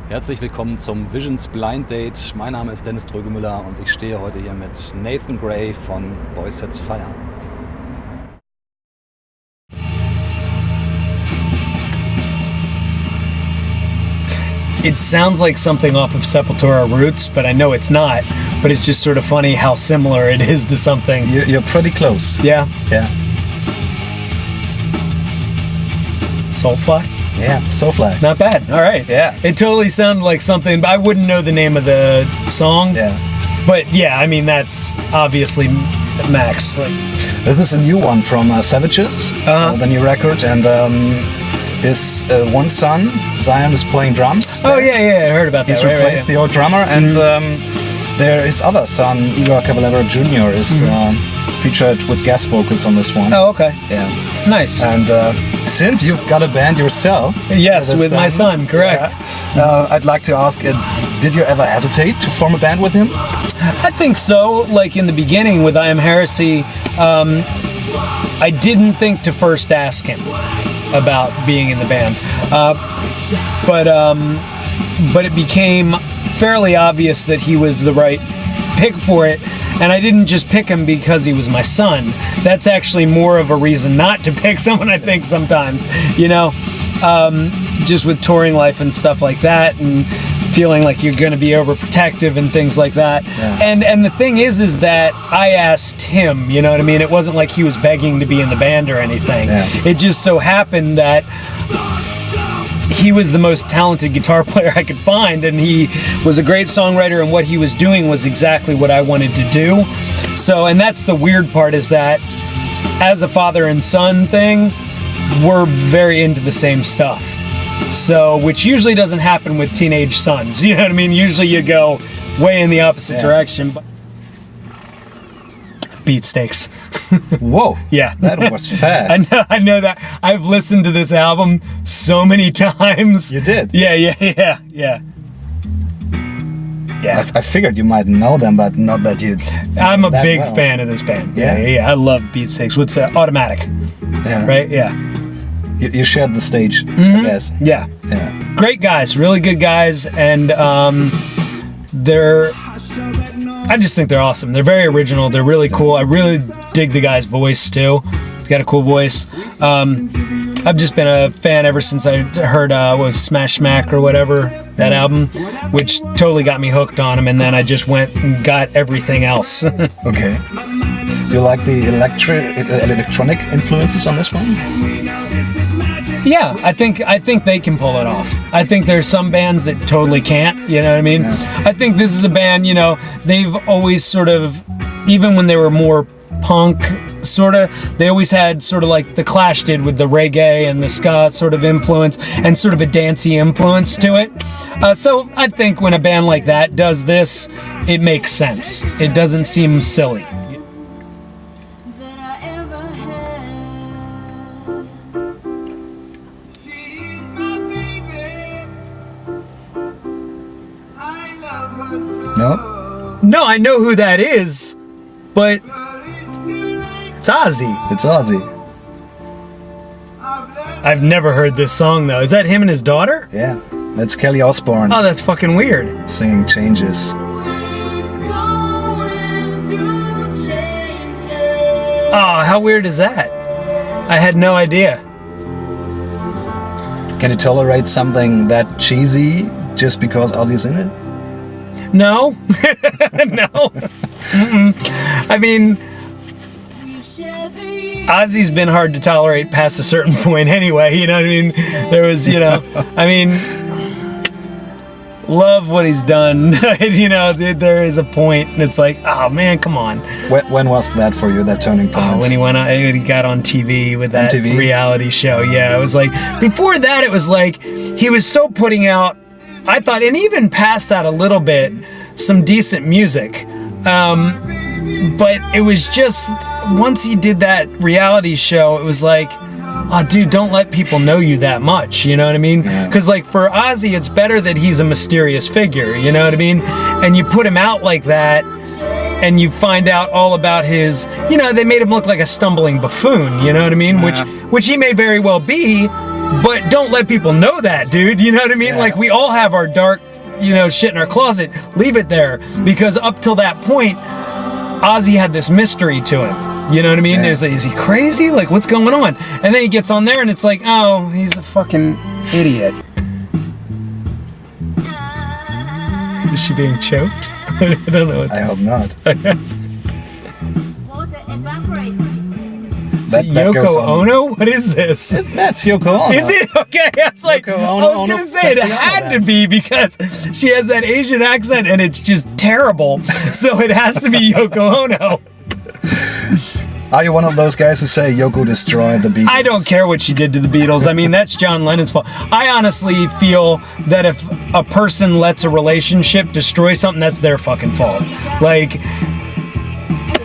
Herzlich willkommen zum Visions Blind Date. Mein Name ist Dennis Drögemüller und ich stehe heute hier mit Nathan Gray von Boysetsfire. It sounds like something off of Sepultura Roots, but I know it's not. But it's just sort of funny how similar it is to something. You're pretty close. Yeah. Yeah. Soulfly? Yeah, Soulfly. Not bad. All right. Yeah. It totally sounded like something, but I wouldn't know the name of the song. Yeah. But yeah, I mean, that's obviously Max. Like, this is a new one from Savages, the new record, and his one son, Zion, is playing drums. oh, yeah, I heard about that. He's Right, replaced the old drummer, and there his other son, Igor Cavallero Jr., is featured with guest vocals on this one. Oh, okay. Yeah. Nice. And since you've got a band yourself... Yes, with my son, correct. Yeah, I'd like to ask, did you ever hesitate to form a band with him? I think so. Like in the beginning with I Am Heresy, I didn't think to first ask him about being in the band. But it became fairly obvious that he was the right pick for it. And I didn't just pick him because he was my son. That's actually more of a reason not to pick someone, I think, sometimes. You know, just with touring life and stuff like that, and feeling like you're going to be overprotective and things like that. Yeah. And the thing is that I asked him, you know what I mean? It wasn't like he was begging to be in the band or anything. Yeah. It just so happened that he was the most talented guitar player I could find, and he was a great songwriter, and what he was doing was exactly what I wanted to do. So, and that's the weird part, is that as a father and son thing, we're very into the same stuff. So, which usually doesn't happen with teenage sons, you know what I mean? Usually you go way in the opposite direction. Beat steaks. Whoa. Yeah. That was fast. I know that. I've listened to this album so many times. You did? Yeah. I figured you might know them, but not that you... I'm a big fan of this band. Yeah. I love Beat Steaks. What's that? Automatic. Yeah. Right? Yeah. You shared the stage, I guess. Yeah. Great guys. Really good guys. And I just think they're awesome. They're very original. They're really cool. I really dig the guy's voice too. He's got a cool voice. I've just been a fan ever since I heard was Smash Smack or whatever, that album, which totally got me hooked on him, and then I just went and got everything else. Okay. Do you like the electronic influences on this one? Yeah, I think they can pull it off. I think there's some bands that totally can't, you know what I mean? Yeah. I think this is a band, you know, they've always sort of, even when they were more punk, sort of, they always had sort of like the Clash did with the reggae and the ska sort of influence, and sort of a dancey influence to it. So I think when a band like that does this, it makes sense. It doesn't seem silly. No, I know who that is, but it's Ozzy. It's Ozzy. I've never heard this song though. Is that him and his daughter? Yeah, that's Kelly Osbourne. Oh, that's fucking weird. Singing Changes. Oh, how weird is that? I had no idea. Can you tolerate something that cheesy just because Ozzy's in it? No. No. I mean, Ozzy's been hard to tolerate past a certain point anyway, you know what I mean? There was, you know, I mean, love what he's done. You know, there is a point, and it's like, oh man, come on. When was that for you, that turning point? When he got on TV with that MTV? Reality show. Yeah, it was like, before that it was like, he was still putting out, I thought, and even past that a little bit, some decent music. But it was just, once he did that reality show, it was like, oh dude, don't let people know you that much, you know what I mean? Because like for Ozzy, it's better that he's a mysterious figure, you know what I mean? And you put him out like that, and you find out all about his, you know, they made him look like a stumbling buffoon, you know what I mean? Which he may very well be, But don't let people know that, dude. You know what I mean? Yeah. Like, we all have our dark, shit in our closet. Leave it there. Because up till that point, Ozzy had this mystery to him. You know what I mean? Yeah. Is he crazy? Like, what's going on? And then he gets on there and it's like, oh, he's a fucking idiot. Is she being choked? I don't know. I hope not. Water evaporates. That Yoko goes on. Ono? What is this? That's Yoko Ono. Is it? Okay, I was like, Yoko Ono, I was gonna say it that's the had other to be because she has that Asian accent and it's just terrible. So it has to be Yoko Ono. Are you one of those guys who say Yoko destroyed the Beatles? I don't care what she did to the Beatles. I mean, that's John Lennon's fault. I honestly feel that if a person lets a relationship destroy something, that's their fucking fault. Like,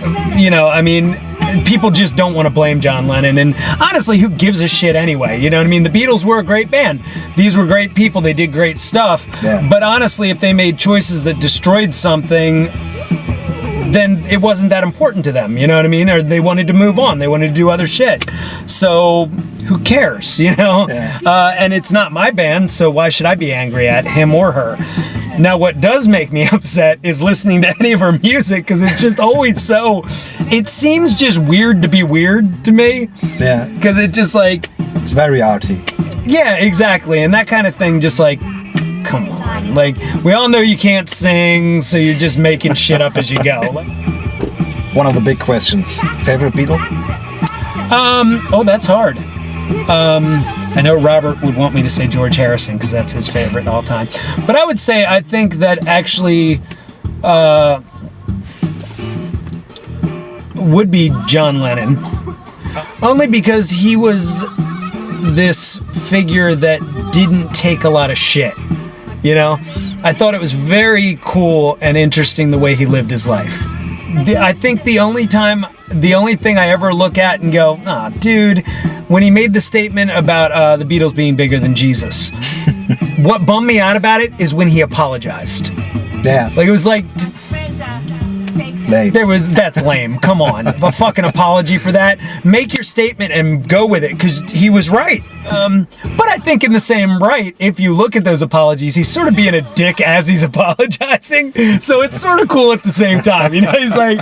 I mean, people just don't want to blame John Lennon. And honestly, who gives a shit anyway? You know what I mean? The Beatles were a great band. These were great people. They did great stuff. Yeah. But honestly, if they made choices that destroyed something, then it wasn't that important to them, you know what I mean? Or they wanted to move on, they wanted to do other shit. So who cares, Yeah. And it's not my band, so why should I be angry at him or her? Now, what does make me upset is listening to any of her music, because it's just always it seems just weird to be weird to me. Yeah. Because it just like, It's very arty. yeah, exactly. And that kind of thing just like, come on. Like, we all know you can't sing, so you're just making shit up as you go. One of the big questions. Favorite Beatle? Oh, that's hard. I know Robert would want me to say George Harrison because that's his favorite all time. But I would say I think that actually would be John Lennon. Only because he was this figure that didn't take a lot of shit. I thought it was very cool and interesting the way he lived his life. I think the only thing I ever look at and go, dude, when he made the statement about the Beatles being bigger than Jesus, what bummed me out about it is when he apologized. Yeah. Like, it was like, Lame. that's lame. Come on. A fucking apology for that. Make your statement and go with it, because he was right. But I think in the same right, if you look at those apologies, he's sort of being a dick as he's apologizing. So it's sort of cool at the same time. He's like,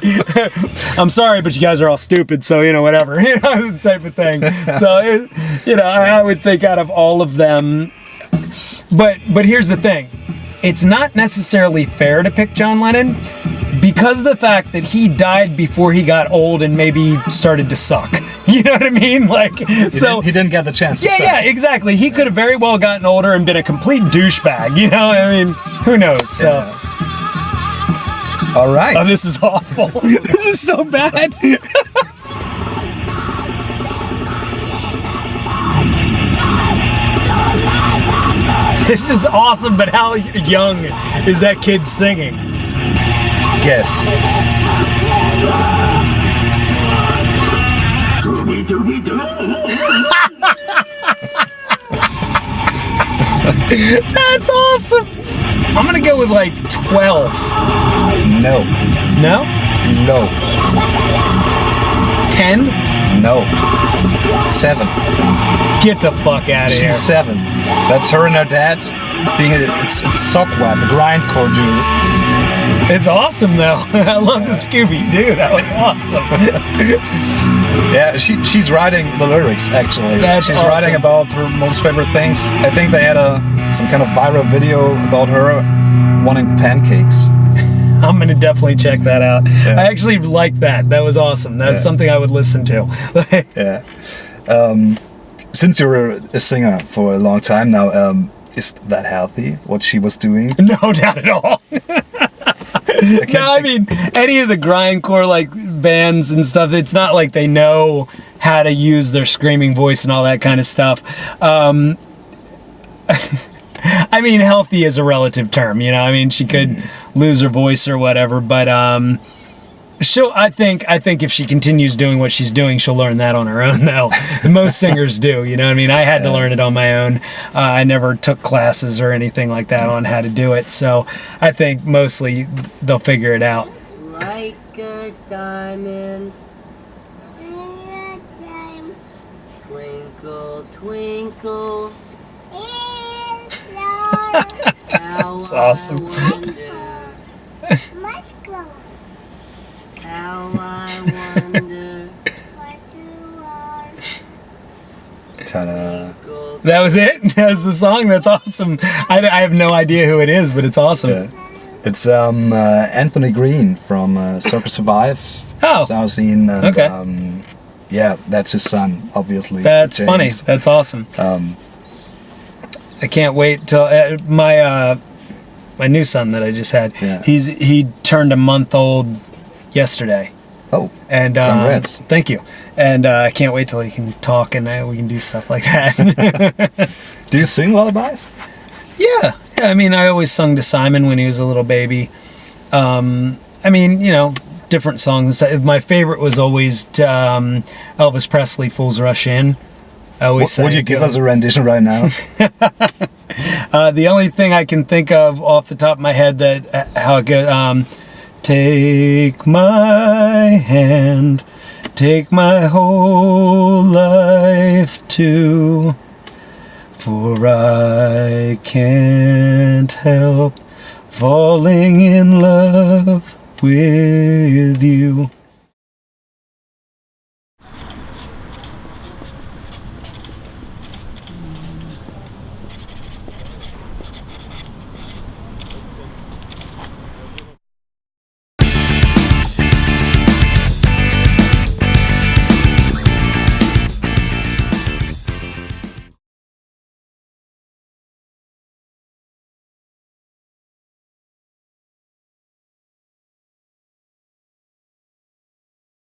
I'm sorry, but you guys are all stupid, so, whatever. This type of thing. So, I would think out of all of them. But here's the thing. It's not necessarily fair to pick John Lennon, because of the fact that he died before he got old and maybe started to suck. You know what I mean? Like, He didn't get the chance to yeah, exactly. He could have very well gotten older and been a complete douchebag. I mean, who knows? So, Yeah. All right. oh, this is awful. This is so bad. This is awesome, but how young is that kid singing? Yes. That's awesome. I'm gonna go with like 12. No. No? No. 10? No. 7. Get the fuck out of here. She's 7. That's her and her dad being it's Sockwap, a grindcore dude. It's awesome though. I love the Scooby-Doo. That was awesome. Yeah, she's writing the lyrics actually. That's she's awesome. writing about her most favorite things. I think they had some kind of viral video about her wanting pancakes. I'm gonna definitely check that out. Yeah. I actually like that. That was awesome. That's something I would listen to. Yeah. Since you're a singer for a long time now, is that healthy, what she was doing? No, not at all. No, I mean, any of the grindcore like bands and stuff, it's not like they know how to use their screaming voice and all that kind of stuff. I mean, healthy is a relative term, I mean, she could lose her voice or whatever, but I think if she continues doing what she's doing, she'll learn that on her own, though. Most singers do, what I mean? I had to learn it on my own. I never took classes or anything like that on how to do it, so I think mostly they'll figure it out. Like a diamond, twinkle, twinkle. That's awesome. How I wonder. Ta-da. That was it? That was the song? That's awesome. I have no idea who it is, but it's awesome. Yeah. It's Anthony Green from Soccer Survive. Oh. Soundscene, and Okay. yeah, that's his son, obviously. That's James. funny. That's awesome. I can't wait till my new son that I just had. Yeah. He turned a month old yesterday. Oh, And congrats. thank you. And I can't wait till he can talk and we can do stuff like that. Do you sing lullabies? Yeah. I mean, I always sung to Simon when he was a little baby. I mean, you know, different songs. My favorite was always Elvis Presley, "Fools Rush In." I always sang Would you it give to us a rendition right now? The only thing I can think of off the top of my head that how it goes, take my hand, take my whole life too, for I can't help falling in love with you.